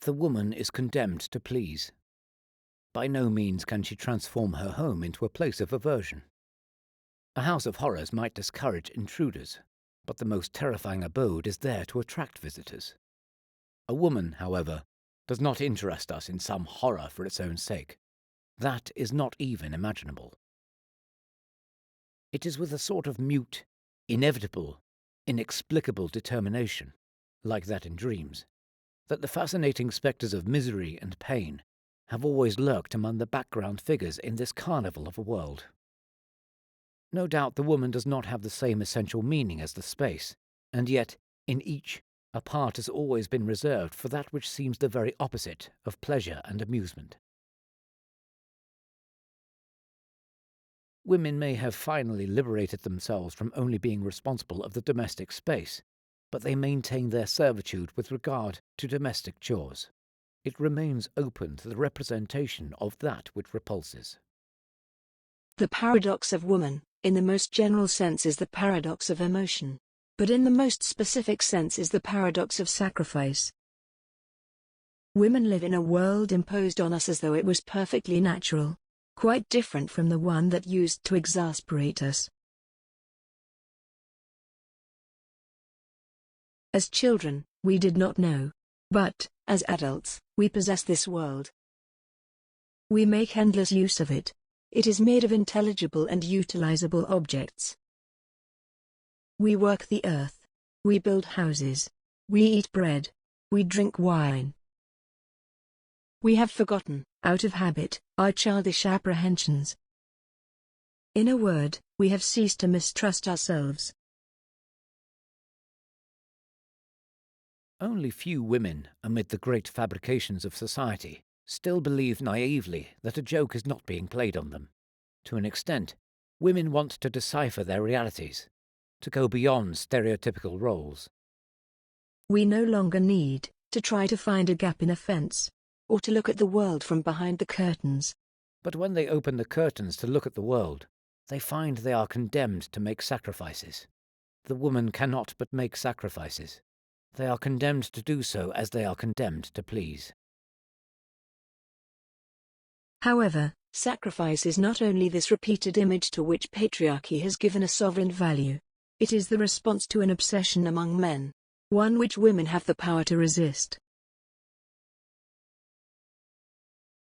The woman is condemned to please. By no means can she transform her home into a place of aversion. A house of horrors might discourage intruders, but the most terrifying abode is there to attract visitors. A woman, however, does not interest us in some horror for its own sake. That is not even imaginable. It is with a sort of mute, inevitable, inexplicable determination, like that in dreams, that the fascinating spectres of misery and pain have always lurked among the background figures in this carnival of a world. No doubt the woman does not have the same essential meaning as the space, and yet, in each, a part has always been reserved for that which seems the very opposite of pleasure and amusement. Women may have finally liberated themselves from only being responsible of the domestic space, but they maintain their servitude with regard to domestic chores. It remains open to the representation of that which repulses. The paradox of woman, in the most general sense, is the paradox of emotion, but in the most specific sense is the paradox of sacrifice. Women live in a world imposed on us as though it was perfectly natural, quite different from the one that used to exasperate us. As children, we did not know, but, as adults, we possess this world. We make endless use of it. It is made of intelligible and utilizable objects. We work the earth. We build houses. We eat bread. We drink wine. We have forgotten, out of habit, our childish apprehensions. In a word, we have ceased to mistrust ourselves. Only few women, amid the great fabrications of society, still believe naively that a joke is not being played on them. To an extent, women want to decipher their realities, to go beyond stereotypical roles. We no longer need to try to find a gap in a fence, or to look at the world from behind the curtains. But when they open the curtains to look at the world, they find they are condemned to make sacrifices. The woman cannot but make sacrifices. They are condemned to do so as they are condemned to please. However, sacrifice is not only this repeated image to which patriarchy has given a sovereign value. It is the response to an obsession among men, one which women have the power to resist.